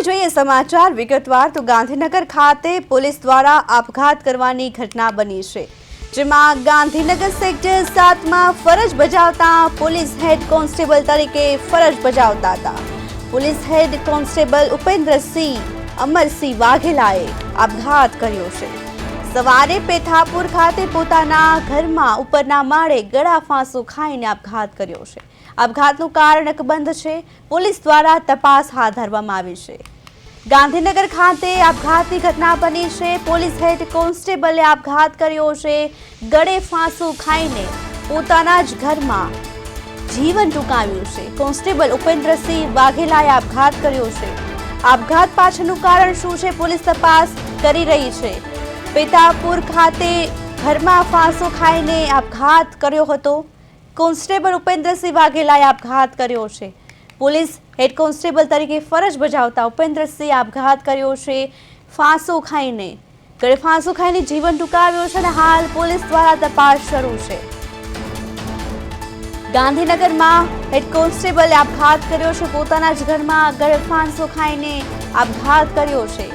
હવે જોઈએ સમાચાર વિગતવાર તો ગાંધીનગર ખાતે પોલીસ દ્વારા આપઘાત કરવાની ઘટના બની છે, જેમાં ગાંધીનગર સેક્ટર 7માં ફરજ બજાવતા પોલીસ હેડ કોન્સ્ટેબલ તરીકે ફરજ બજાવતા હતા police head constable Upendrasinh Amarsinh વાઘેલાએ આપઘાત કર્યો છે। સવારે પેથાપુર ખાતે પોતાના ઘરમાં ઉપરના માળે ગળા ફાંસો ખાઈને આપઘાત કર્યો છે। આપઘાતનું કારણ અકબંધ છે। પોલીસ દ્વારા તપાસ હાથ ધરવામાં આવી છે। ગાંધીનગર ખાતે આપઘાતની ઘટના બની છે। પોલીસ હેડ કોન્સ્ટેબલે આપઘાત કર્યો છે। ગળે ફાંસો ખાઈને પોતાના જ ઘરમાં જીવન ટૂંકાવ્યું છે। કોન્સ્ટેબલ ઉપેન્દ્રસિંહ વાઘેલાએ આપઘાત કર્યો છે। આપઘાત પાછળનું કારણ શું છે, પોલીસ તપાસ કરી રહી છે। પેથાપુર ખાતે ઘરમાં ફાંસો ખાઈને આપઘાત કર્યો હતો। કોન્સ્ટેબલ ઉપેન્દ્રસિંહ વાઘેલાએ આપઘાત કર્યો છે। પોલીસ હેડ કોન્સ્ટેબલ તરીકે ફરજ બજાવતા ઉપેન્દ્રસિંહ આપઘાત કર્યો છે। ગળે ફાંસો ખાઈને જીવન ટૂંકાવ્યો છે અને હાલ પોલીસ દ્વારા તપાસ શરૂ છે। ગાંધીનગરમાં હેડ કોન્સ્ટેબલે આપઘાત કર્યો છે। પોતાના જ ઘરમાં ગળે ફાંસો ખાઈને આપઘાત કર્યો છે।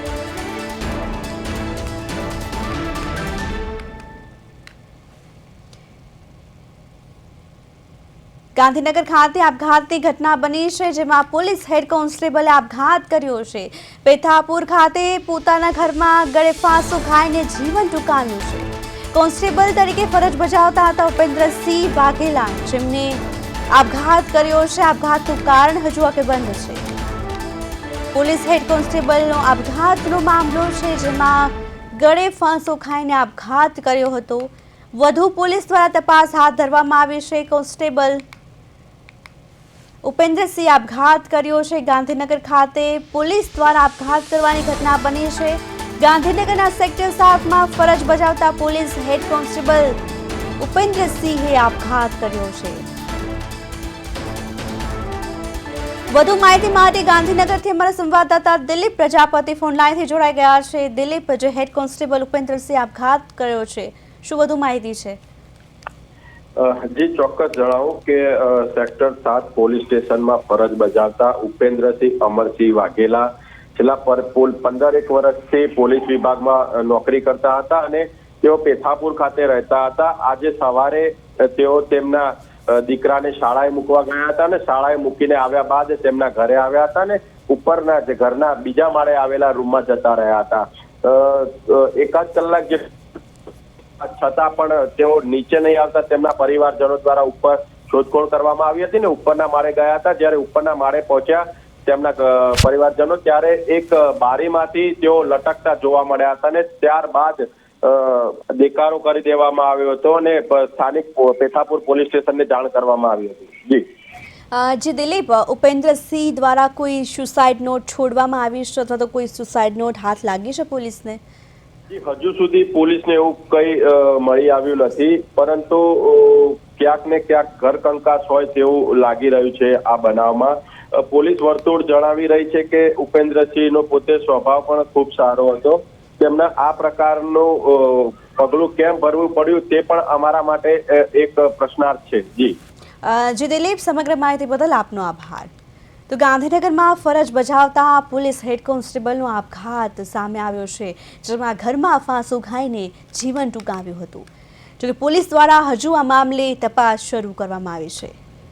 ગાંધીનગર ખાતે આપઘાતની ઘટના બની છે, જેમાં પોલીસ હેડ કોન્સ્ટેબલે આપઘાત કર્યો છે। પેથાપુર ખાતે પોતાના ઘરમાં ગળે ફાંસો ખાઈને જીવન ટૂંકાવ્યું છે। કોન્સ્ટેબલ તરીકે ફરજ બજાવતા હતા ઉપેન્દ્રસિંહ વાઘેલા, જેમને આપઘાત કર્યો છે। આપઘાતનું કારણ હજુ અકબંધ છે। પોલીસ હેડ કોન્સ્ટેબલનો આપઘાતનો મામલો છે, જેમાં ગળે ફાંસો ખાઈને આપઘાત કર્યો હતો। વધુ પોલીસ દ્વારા તપાસ હાથ ધરવામાં આવી છે। કોન્સ્ટેબલ ઉપેન્દ્રસિંહ આપઘાત કર્યો છે। ગાંધીનગર ખાતે પોલીસ દ્વારા આપઘાત કરવાની ઘટના બની છે। ગાંધીનગરના સેક્ટર 7માં ફરજ બજાવતા પોલીસ હેડ કોન્સ્ટેબલ ઉપેન્દ્રસિંહે આપઘાત કર્યો છે। વધુ માહિતી માટે ગાંધીનગરથી અમારા સંવાદદાતા દિલીપ પ્રજાપતિ ફોનલાઈનથી જોડાઈ ગયા છે। દિલીપ, જે હેડ કોન્સ્ટેબલ ઉપેન્દ્રસિંહે આપઘાત કર્યો છે, શું વધુ માહિતી છે? જી ચોક્કસ જણાવું કે સેક્ટર 7 પોલીસ સ્ટેશનમાં ફરજ બજાવતા ઉપેન્દ્રસિંહ અમરસિંહ વાઘેલા છેલ્લા 15 વર્ષથી પોલીસ વિભાગમાં નોકરી કરતા હતા અને તેઓ પેથાપુર ખાતે રહેતા હતા। આજે સવારે તેઓ તેમના દીકરાને શાળાએ મૂકવા ગયા હતા અને શાળાએ મૂકીને આવ્યા બાદ તેમના ઘરે આવ્યા હતા અને ઉપરના જે ઘરના બીજા માળે આવેલા રૂમમાં જતા રહ્યા હતા। એકાદ કલાક જે છતાં પણ તેઓ નીચે નહીં આવતા તેમના પરિવારજનો દ્વારા ઉપર શોધખોળ કરવામાં આવી હતી ને ઉપરના માળે ગયા હતા। જ્યારે ઉપરના માળે પહોંચ્યા તેમના પરિવારજનો, ત્યારે એક બારીમાંથી તેઓ લટકતા જોવા મળ્યા હતા અને ત્યારબાદ દેકારો કરી દેવામાં આવ્યો હતો અને સ્થાનિક પેથાપુર પોલીસ સ્ટેશનને જાણ કરવામાં આવી હતી। જી દિલીપ, ઉપેન્દ્રસિંહ દ્વારા કોઈ સુસાઇડ નોટ છોડવામાં આવી છે અથવા તો કોઈ સુસાઇડ નોટ હાથ લાગી છે પોલીસને? હજુ સુધી પોલીસને એવું કંઈ મળી આવ્યું નથી, પરંતુ ક્યાંક ને ક્યાંક ઘર કંકાસ હોય તેવું લાગી રહ્યું છે આ બનાવમાં। પોલીસ વર્તુળ જણાવી રહી છે કે ઉપેન્દ્રસિંહનો પોતે સ્વભાવ પણ ખૂબ સારો હતો। તેમના આ પ્રકારનું પગલું કેમ ભરવું પડ્યું તે પણ અમારા માટે એક પ્રશ્નાર્થ છે। જી દિલીપ, સમગ્ર માહિતી બદલ આપનો આભાર। તો ગાંધીનગરમાં ફરજ બજાવતા પોલીસ હેડ કોન્સ્ટેબલનો આપઘાત સામે આવ્યો છે, જેમાં ઘરમાં ફાંસો ખાઈને જીવન ટૂંકાવ્યું હતું। જોકે પોલીસ દ્વારા હજુ આ મામલે તપાસ શરૂ કરવામાં આવી છે।